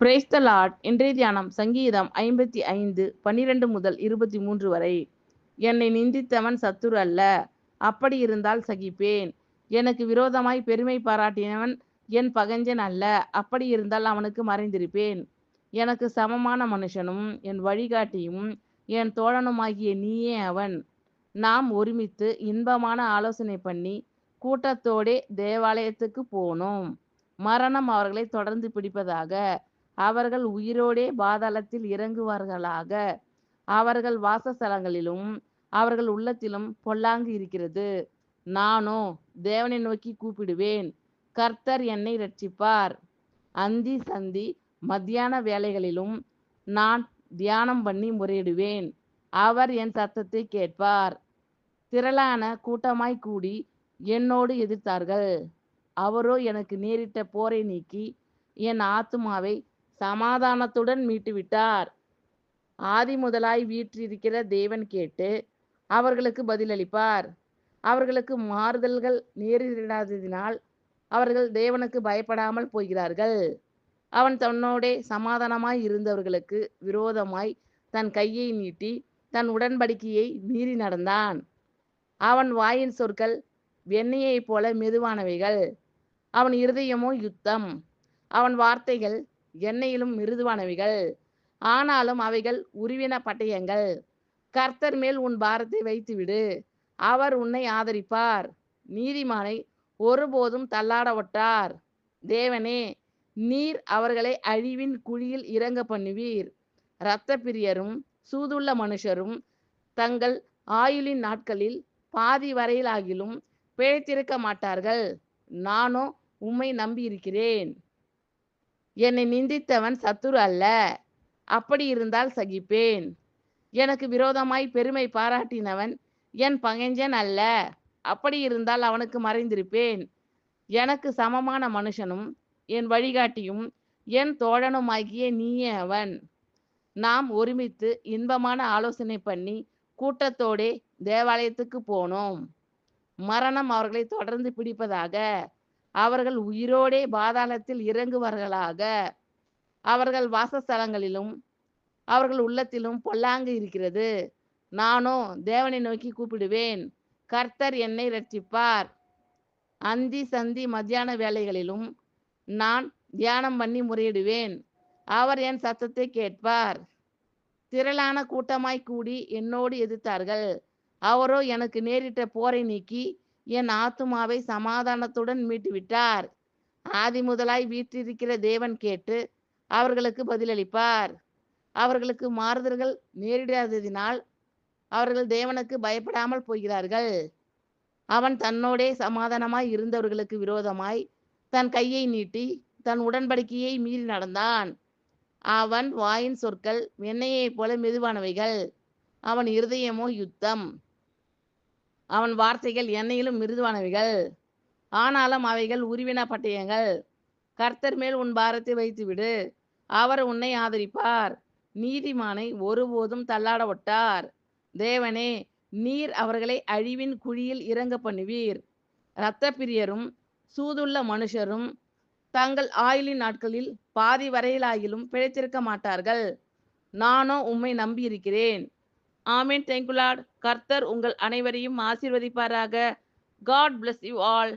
Praise the Lord. இன்றைய தியானம் சங்கீதம் 55 12 முதல் 23 வரை. என்னை நிந்தித்தவன் சத்துரு அல்ல, அப்படி இருந்தால் சகிப்பேன். எனக்கு விரோதமாய் பெருமை பாராட்டினவன் என் பகைஞன் அல்ல, அப்படி இருந்தால் அவனுக்கு மறைந்திருப்பேன். எனக்கு சமமான மனுஷனும் என் வழிகாட்டியும் என் தோழனுமாகிய நீயே அவன். நாம் ஒருமித்து இன்பமான ஆலோசனை பண்ணி கூட்டத்தோடே தேவாலயத்துக்கு போனோம். மரணம் அவர்களை தொடர்ந்து பிடிப்பதாக, அவர்கள் உயிரோடே பாதாளத்தில் இறங்குவார்களாக. அவர்கள் வாசஸ்தலங்களிலும் அவர்கள் உள்ளத்திலும் பொல்லாங்கு இருக்கிறது. நானோ தேவனை நோக்கி கூப்பிடுவேன், கர்த்தர் என்னை இரட்சிப்பார். அந்தி சந்தி மத்தியான வேளைகளிலும் நான் தியானம் பண்ணி முறையிடுவேன், அவர் என் சத்தத்தை கேட்பார். திரளான கூட்டமாய் கூடி என்னோடு எதிர்த்தார்கள். அவரோ எனக்கு நேரிட்ட போரை நீக்கி என் ஆத்துமாவை சமாதானத்துடன் மீட்டுவிட்டார். ஆதி முதலாய் வீற்றிருக்கிற தேவன் கேட்டு அவர்களுக்கு பதிலளிப்பார். அவர்களுக்கு மாறுதல்கள் நேரிடாததினால் அவர்கள் தேவனுக்கு பயப்படாமல் போகிறார்கள். அவன் தன்னோடே சமாதானமாய் இருந்தவர்களுக்கு விரோதமாய் தன் கையை நீட்டி தன் உடன்படிக்கையை மீறி நடந்தான். அவன் வாயின் சொற்கள் வெண்ணெயைப் போல மெதுவானவைகள், அவன் இருதயமோ யுத்தம். அவன் வார்த்தைகள் எண்ணெயிலும் மிருதுவானவைகள், ஆனாலும் அவைகள் உருவின பட்டயங்கள். கர்த்தர் மேல் உன் பாரத்தை வைத்துவிடு, அவர் உன்னை ஆதரிப்பார். நீதிமானை ஒருபோதும் தள்ளாட ஒட்டார். தேவனே, நீர் அவர்களை அழிவின் குழியில் இறங்க பண்ணுவீர். இரத்த பிரியரும் சூதுள்ள மனுஷரும் தங்கள் ஆயுளின் நாட்களில் பாதி வரையிலாகிலும் பிழைத்திருக்க மாட்டார்கள். நானோ உம்மை நம்பியிருக்கிறேன். என்னை நிந்தித்தவன் சத்துரு அல்ல, அப்படி இருந்தால் சகிப்பேன். எனக்கு விரோதமாய் பெருமை பாராட்டினவன் என் பகைஞன் அல்ல, அப்படி இருந்தால் அவனுக்கு மறைந்திருப்பேன். எனக்கு சமமான மனுஷனும் என் வழிகாட்டியும் என் தோழனுமாகிய நீயே அவன். நாம் ஒருமித்து இன்பமான ஆலோசனை பண்ணி கூட்டத்தோடே தேவாலயத்துக்கு போனோம். மரணம் அவர்களை தொடர்ந்து பிடிப்பதாக, அவர்கள் உயிரோடே பாதாளத்தில் இறங்குவார்களாக. அவர்கள் வாசஸ்தலங்களிலும் அவர்கள் உள்ளத்திலும் பொல்லாங்கு இருக்கிறது. நானோ தேவனை நோக்கி கூப்பிடுவேன், கர்த்தர் என்னை இரட்சிப்பார். அந்தி சந்தி மத்தியான வேளைகளிலும் நான் தியானம் பண்ணி முறையிடுவேன், அவர் என் சத்தத்தை கேட்பார். திரளான கூட்டமாய் கூடி என்னோடு எதிர்த்தார்கள். அவரோ எனக்கு நேரிட்ட போரை நீக்கி என் ஆத்துமாவை சமாதானத்துடன் மீட்டுவிட்டார். ஆதி முதலாய் வீற்றிருக்கிற தேவன் கேட்டு அவர்களுக்கு பதிலளிப்பார். அவர்களுக்கு மாறுதல்கள் நேரிடாததினால் அவர்கள் தேவனுக்கு பயப்படாமல் போகிறார்கள். அவன் தன்னோடே சமாதானமாய் இருந்தவர்களுக்கு விரோதமாய் தன் கையை நீட்டி தன் உடன்படிக்கையை மீறி நடந்தான். அவன் வாயின் சொற்கள் வெண்ணெயைப் போல மெதுவானவைகள், அவன் இருதயமோ யுத்தம். அவன் வார்த்தைகள் எண்ணெயிலும் மிருதுவானவைகள், ஆனாலும் அவைகள் உருவின பட்டயங்கள். கர்த்தர் மேல் உன் பாரத்தை வைத்துவிடு, அவர் உன்னை ஆதரிப்பார். நீதிமானை ஒருபோதும் தள்ளாட ஒட்டார். தேவனே, நீர் அவர்களை அழிவின் குழியில் இறங்க பண்ணுவீர். இரத்த பிரியரும் சூதுள்ள மனுஷரும் தங்கள் ஆயுளின் நாட்களில் பாதி வரையிலாகிலும் பிழைத்திருக்க மாட்டார்கள். நானோ உம்மை நம்பியிருக்கிறேன். ஆமென். Thank you Lord. கர்த்தர் உங்கள் அனைவரையும் ஆசீர்வதிப்பாராக. God bless you all.